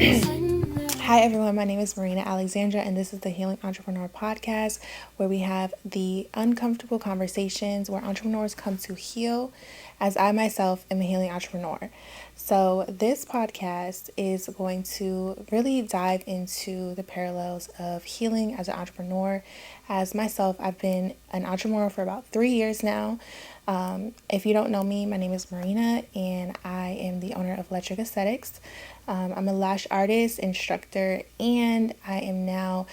Hi everyone, my name is Marina Alexandra, and this is the Healing Entrepreneur Podcast, where we have the uncomfortable conversations where entrepreneurs come to heal, as I myself am a healing entrepreneur. So this podcast is going to really dive into the parallels of healing as an entrepreneur. As myself, I've been an entrepreneur for about 3 years now. If you don't know me, my name is Marina, and I am the owner of Electric Aesthetics. I'm a lash artist, instructor, and I am now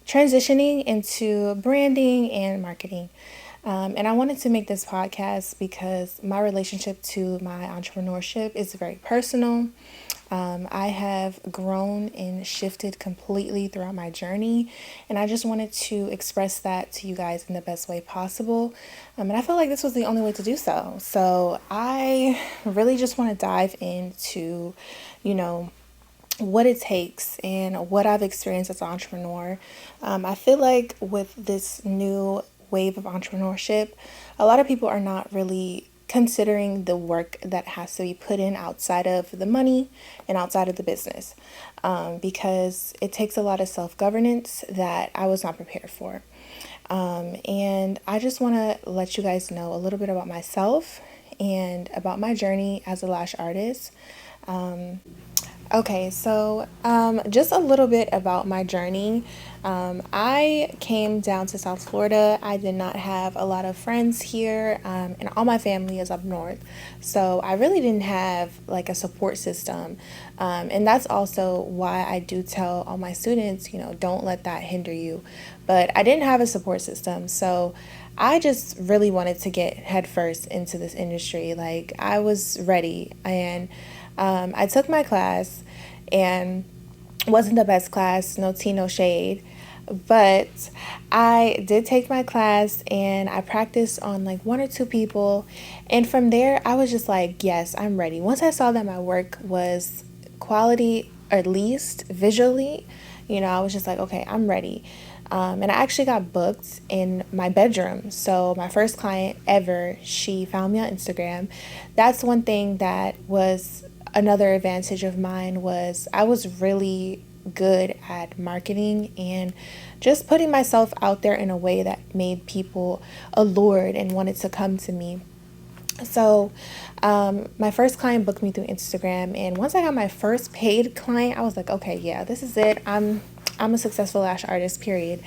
transitioning into branding and marketing. And I wanted to make this podcast because my relationship to my entrepreneurship is very personal. I have grown and shifted completely throughout my journey, and I just wanted to express that to you guys in the best way possible. And I felt like this was the only way to do so. So I really just want to dive into, what it takes and what I've experienced as an entrepreneur. I feel like with this new wave of entrepreneurship, a lot of people are not really considering the work that has to be put in outside of the money and outside of the business, because it takes a lot of self-governance that I was not prepared for. And I just want to let you guys know a little bit about myself and about my journey as a lash artist. Okay, so just a little bit about my journey. I came down to South Florida. I did not have a lot of friends here, and all my family is up north. So I really didn't have like a support system. And that's also why I do tell all my students, don't let that hinder you. But I didn't have a support system. So I just really wanted to get headfirst into this industry. Like I was ready, and I took my class, and wasn't the best class, no tea, no shade, but I did take my class and I practiced on like one or two people, and from there I was just like, yes, I'm ready. Once I saw that my work was quality, at least visually, I was just like, okay, I'm ready. And I actually got booked in my bedroom. So my first client ever, she found me on Instagram. That's one thing that was another advantage of mine, was I was really good at marketing and just putting myself out there in a way that made people allured and wanted to come to me. So my first client booked me through Instagram, and once I got my first paid client, I was like, okay, yeah, this is it. I'm a successful lash artist, period.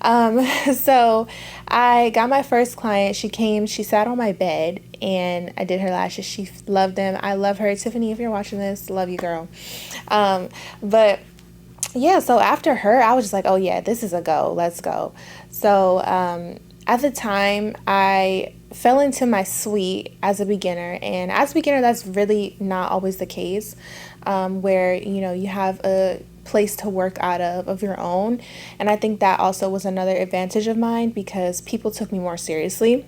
So I got my first client. She came, she sat on my bed, and I did her lashes. She loved them. I love her. Tiffany, if you're watching this, love you, girl. But yeah, so after her, I was just like, oh yeah, this is a go. Let's go. So at the time, I fell into my suite as a beginner. And as a beginner, that's really not always the case, where, you have a place to work out of your own. And I think that also was another advantage of mine, because people took me more seriously.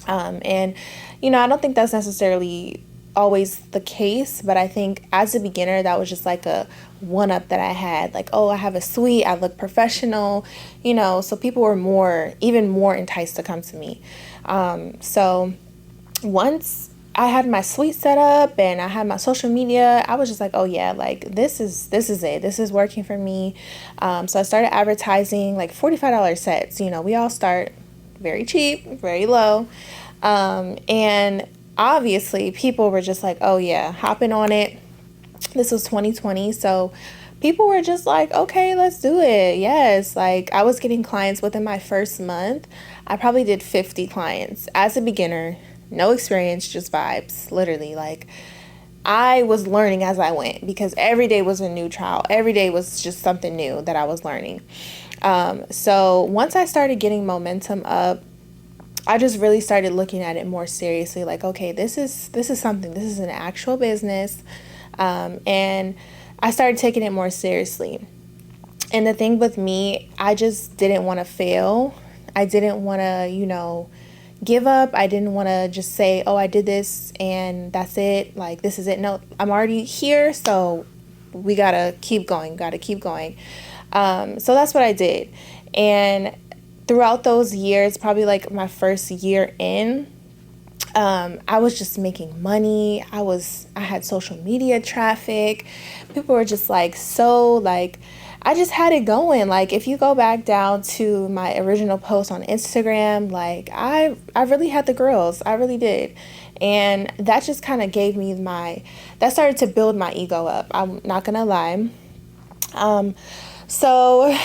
And, I don't think that's necessarily always the case, but I think as a beginner, that was just like a one up that I had. Like, oh, I have a suite, I look professional, so people were even more enticed to come to me. So once I had my suite set up and I had my social media, I was just like, oh yeah, like this is it. This is working for me. So I started advertising like $45 sets. We all start very cheap, very low. And obviously people were just like, oh yeah, hopping on it. This was 2020. So people were just like, okay, let's do it. Yes. Like I was getting clients within my first month. I probably did 50 clients as a beginner. No experience, just vibes, literally. Like I was learning as I went, because every day was a new trial. Every day was just something new that I was learning. So once I started getting momentum up, I just really started looking at it more seriously. Like, okay, this is something. This is an actual business, and I started taking it more seriously. And the thing with me, I just didn't want to fail. I didn't want to, give up. I didn't want to just say, oh, I did this and that's it. Like, this is it. No, I'm already here. So we got to keep going, So that's what I did. And throughout those years, probably like my first year in, I was just making money. I had social media traffic. People were just like, so like, I just had it going. Like, if you go back down to my original post on Instagram, like, I really had the girls. I really did. And that just kind of gave me that started to build my ego up. I'm not gonna lie. So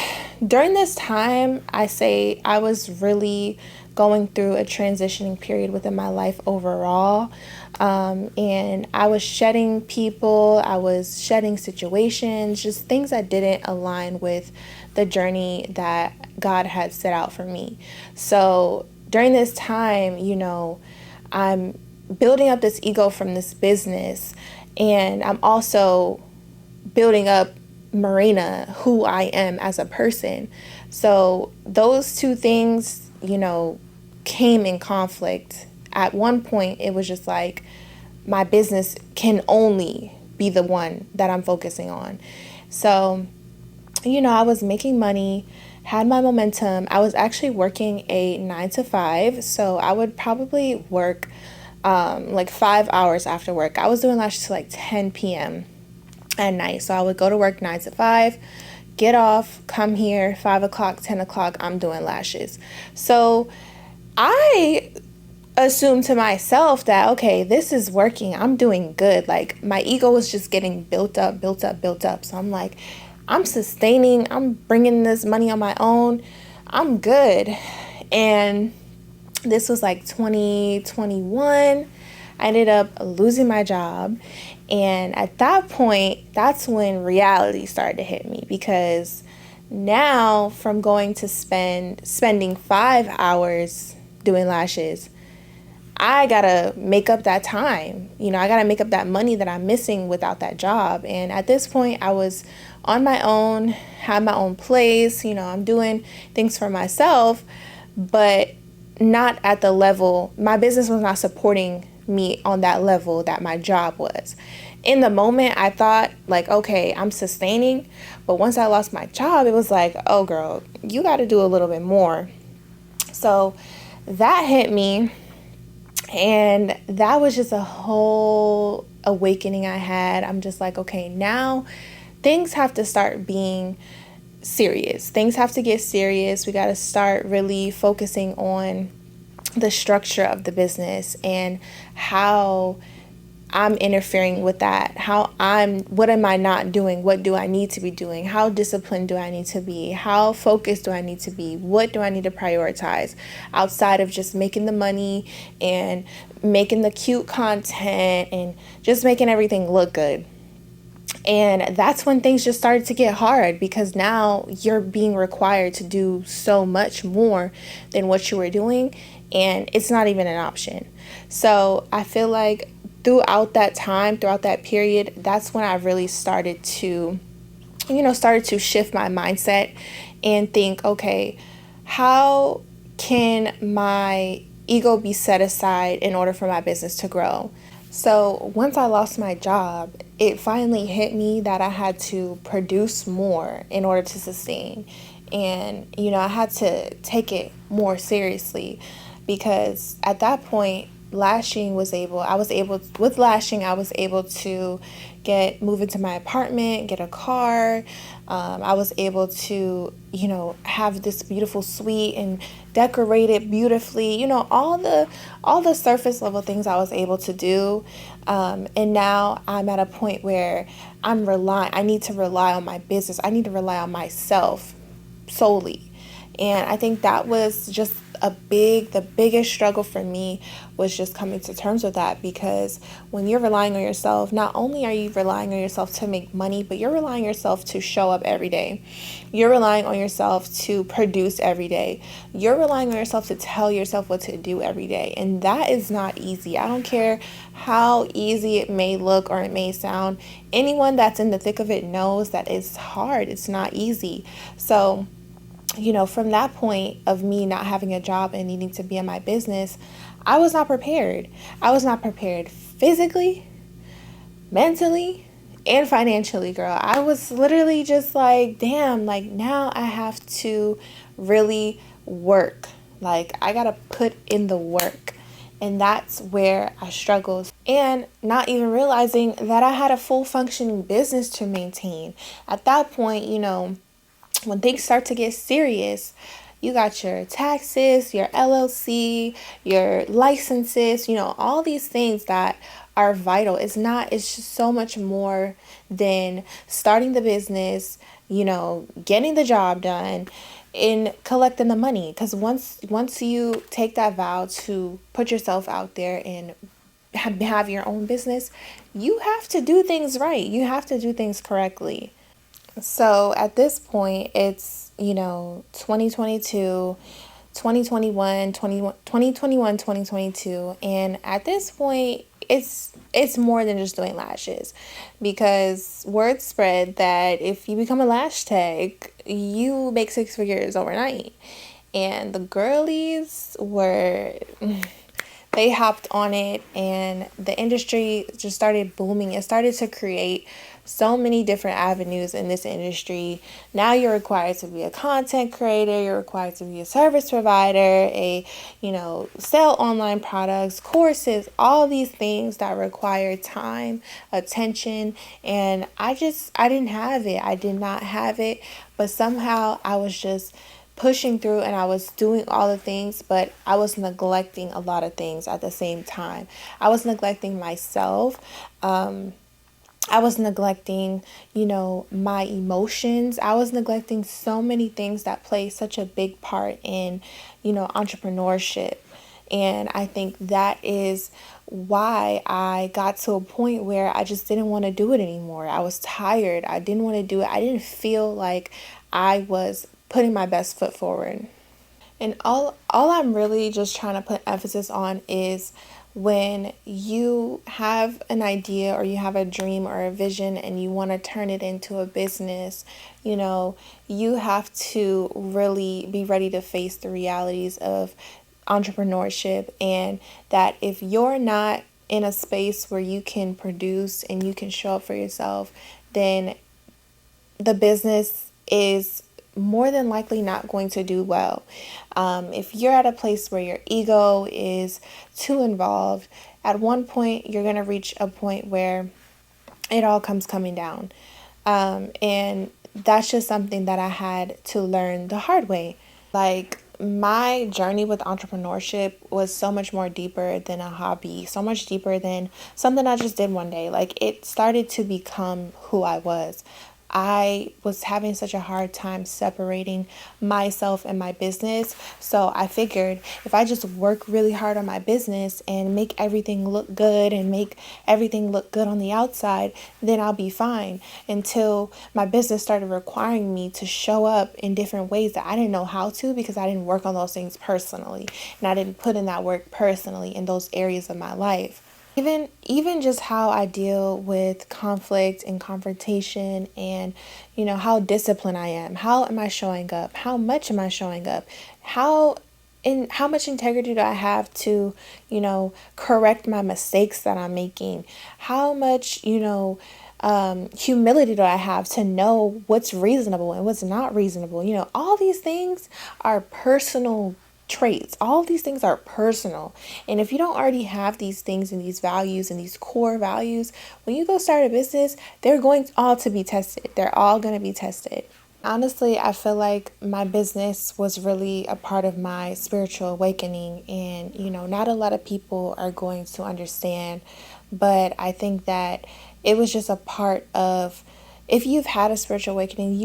during this time, I say I was really going through a transitioning period within my life overall. And I was shedding people, I was shedding situations, just things that didn't align with the journey that God had set out for me. So during this time, I'm building up this ego from this business, and I'm also building up Marina, who I am as a person. So those two things, came in conflict. At one point, it was just like my business can only be the one that I'm focusing on. So, I was making money, had my momentum. I was actually working a 9 to 5. So I would probably work like 5 hours after work. I was doing lashes till like 10 p.m. at night. So I would go to work 9 to 5, get off, come here, 5 o'clock, 10 o'clock, I'm doing lashes. So I assumed to myself that, okay, this is working. I'm doing good. Like, my ego was just getting built up, built up, built up. So I'm like, I'm sustaining, I'm bringing this money on my own. I'm good. And this was like 2021. I ended up losing my job. And at that point, that's when reality started to hit me, because now from going to spending 5 hours doing lashes, I gotta make up that time. I gotta make up that money that I'm missing without that job. And at this point, I was on my own, had my own place. I'm doing things for myself, but not at the level. My business was not supporting me on that level that my job was. In the moment, I thought like, okay, I'm sustaining. But once I lost my job, it was like, oh girl, you got to do a little bit more. So that hit me. And that was just a whole awakening I had. I'm just like, okay, now things have to start being serious. Things have to get serious. We got to start really focusing on the structure of the business and how I'm interfering with that. What am I not doing? What do I need to be doing? How disciplined do I need to be? How focused do I need to be? What do I need to prioritize outside of just making the money and making the cute content and just making everything look good? And that's when things just started to get hard, because now you're being required to do so much more than what you were doing, and it's not even an option. So I feel like throughout that period, that's when I really started to shift my mindset and think, okay, how can my ego be set aside in order for my business to grow? So once I lost my job, it finally hit me that I had to produce more in order to sustain. And, I had to take it more seriously, because at that point, with lashing, I was able to move into my apartment, get a car. I was able to, have this beautiful suite and decorate it beautifully. All the surface level things I was able to do. And now I'm at a point where I need to rely on my business. I need to rely on myself solely. And I think that was just the biggest struggle for me, was just coming to terms with that, because when you're relying on yourself, not only are you relying on yourself to make money, but you're relying on yourself to show up every day. You're relying on yourself to produce every day. You're relying on yourself to tell yourself what to do every day. And that is not easy. I don't care how easy it may look or it may sound. Anyone that's in the thick of it knows that it's hard. It's not easy. So, from that point of me not having a job and needing to be in my business, I was not prepared. I was not prepared physically, mentally, and financially, girl. I was literally just like, damn, like now I have to really work. Like I gotta put in the work. And that's where I struggled. And not even realizing that I had a full functioning business to maintain. At that point, when things start to get serious, you got your taxes, your LLC, your licenses, all these things that are vital. It's just so much more than starting the business, getting the job done and collecting the money. Because once you take that vow to put yourself out there and have your own business, you have to do things right. You have to do things correctly. So at this point, it's, 2022, 2021, 2021, 2022. And at this point, it's more than just doing lashes, because word spread that if you become a lash tech, you make six figures overnight. And the girlies were they hopped on it, and the industry just started booming. It started to create so many different avenues in this industry. Now you're required to be a content creator, you're required to be a service provider, sell online products, courses, all these things that require time, attention, and I didn't have it. I did not have it, but somehow I was just pushing through, and I was doing all the things, but I was neglecting a lot of things at the same time. I was neglecting myself. I was neglecting, my emotions. I was neglecting so many things that play such a big part in, entrepreneurship. And I think that is why I got to a point where I just didn't want to do it anymore. I was tired. I didn't want to do it. I didn't feel like I was putting my best foot forward. And all I'm really just trying to put emphasis on is when you have an idea or you have a dream or a vision and you want to turn it into a business, you have to really be ready to face the realities of entrepreneurship, and that if you're not in a space where you can produce and you can show up for yourself, then the business is more than likely not going to do well. If you're at a place where your ego is too involved, at one point you're going to reach a point where it all comes coming down. And that's just something that I had to learn the hard way. Like, my journey with entrepreneurship was so much more deeper than a hobby, so much deeper than something I just did one day. Like, it started to become who I was. I was having such a hard time separating myself and my business. So I figured if I just work really hard on my business and make everything look good and make everything look good on the outside, then I'll be fine. Until my business started requiring me to show up in different ways that I didn't know how to, because I didn't work on those things personally. And I didn't put in that work personally in those areas of my life. Even just how I deal with conflict and confrontation, and how disciplined I am. How am I showing up? How much am I showing up? How much integrity do I have to, correct my mistakes that I'm making? How much, humility do I have to know what's reasonable and what's not reasonable? All these things are personal traits. All of these things are personal. And if you don't already have these things and these values and these core values, when you go start a business, they're going all to be tested. They're all going to be tested. Honestly, I feel like my business was really a part of my spiritual awakening. And, not a lot of people are going to understand, but I think that it was just a part of, if you've had a spiritual awakening,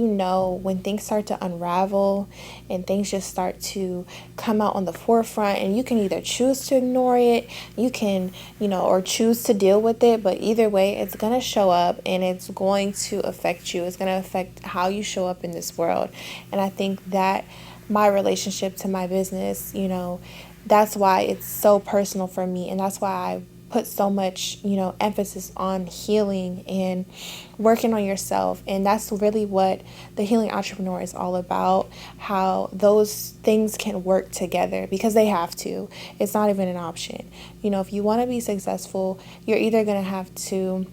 when things start to unravel and things just start to come out on the forefront, and you can either choose to ignore it, you can, or choose to deal with it, but either way, it's going to show up and it's going to affect you. It's going to affect how you show up in this world. And I think that my relationship to my business, that's why it's so personal for me. And that's why I put so much, emphasis on healing and working on yourself. And that's really what the Healing Entrepreneur is all about, how those things can work together, because they have to. It's not even an option. If you want to be successful, you're either going to have to,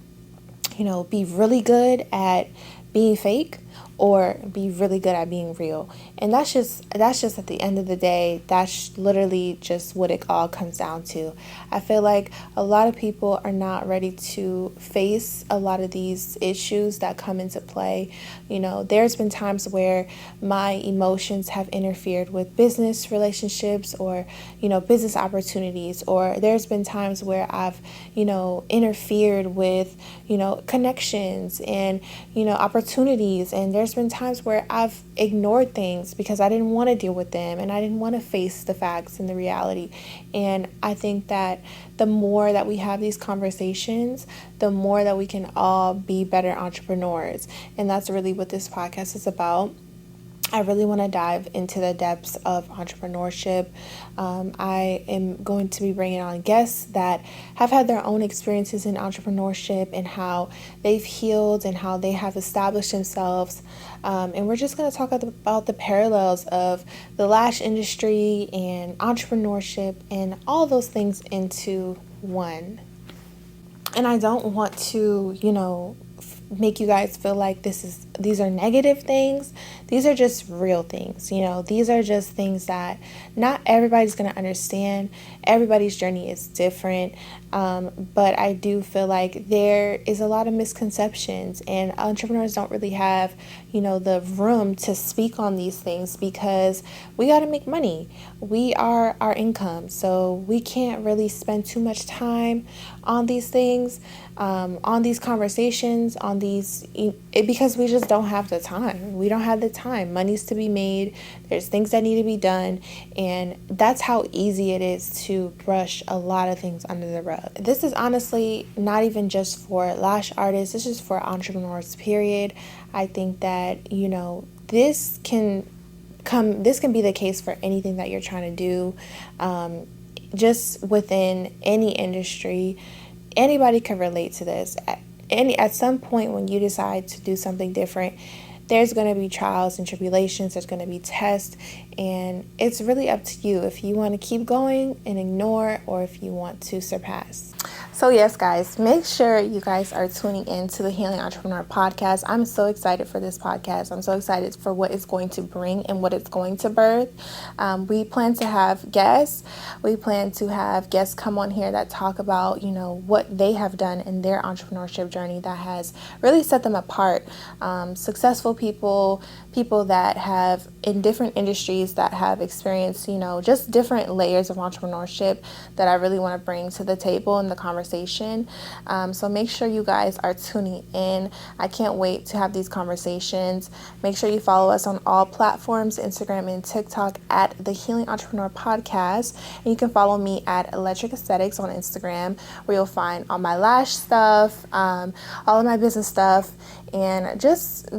be really good at being fake, or be really good at being real. And that's just at the end of the day, that's literally just what it all comes down to. I feel like a lot of people are not ready to face a lot of these issues that come into play. There's been times where my emotions have interfered with business relationships or, business opportunities, or there's been times where I've, interfered with, connections and, opportunities. And there's been times where I've ignored things because I didn't want to deal with them and I didn't want to face the facts and the reality. And I think that the more that we have these conversations, the more that we can all be better entrepreneurs. And that's really what this podcast is about. I really want to dive into the depths of entrepreneurship. I am going to be bringing on guests that have had their own experiences in entrepreneurship and how they've healed and how they have established themselves. And we're just going to talk about the parallels of the lash industry and entrepreneurship and all those things into one. And I don't want to, make you guys feel like these are negative things. These are just real things. These are just things that not everybody's going to understand. Everybody's journey is different. But I do feel like there is a lot of misconceptions, and entrepreneurs don't really have, the room to speak on these things because we got to make money. We are our income. So we can't really spend too much time on these things, on these conversations, because we just don't have the time. We don't have the time. Money's to be made. There's things that need to be done. And that's how easy it is to brush a lot of things under the rug. This is honestly not even just for lash artists. This is for entrepreneurs, period. I think that, this can be the case for anything that you're trying to do. Just within any industry, anybody can relate to this. At some point when you decide to do something different, there's going to be trials and tribulations, there's going to be tests, and it's really up to you if you want to keep going and ignore or if you want to surpass. So yes, guys, make sure you guys are tuning in to the Healing Entrepreneur podcast. I'm so excited for this podcast. I'm so excited for what it's going to bring and what it's going to birth. We plan to have guests. We plan to have guests come on here that talk about, what they have done in their entrepreneurship journey that has really set them apart. Successful people that have in different industries that have experienced, just different layers of entrepreneurship that I really want to bring to the table in the conversation. So make sure you guys are tuning in. I can't wait to have these conversations. Make sure you follow us on all platforms, Instagram and TikTok at the Healing Entrepreneur Podcast. And you can follow me at Electric Aesthetics on Instagram, where you'll find all my lash stuff, all of my business stuff, and just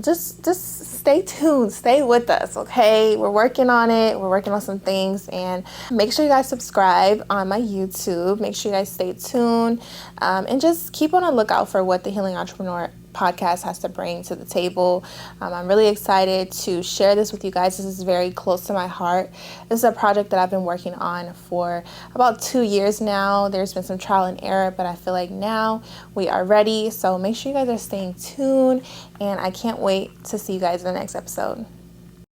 stay tuned. Stay with us, okay? We're working on it. We're working on some things, and make sure you guys subscribe on my YouTube. Make sure you guys stay tuned, and just keep on a lookout for what the Healing Entrepreneur podcast has to bring to the table. I'm really excited to share this with you guys. This is very close to my heart. This is a project that I've been working on for about 2 years now. There's been some trial and error, but I feel like now we are ready. So make sure you guys are staying tuned, and I can't wait to see you guys in the next episode.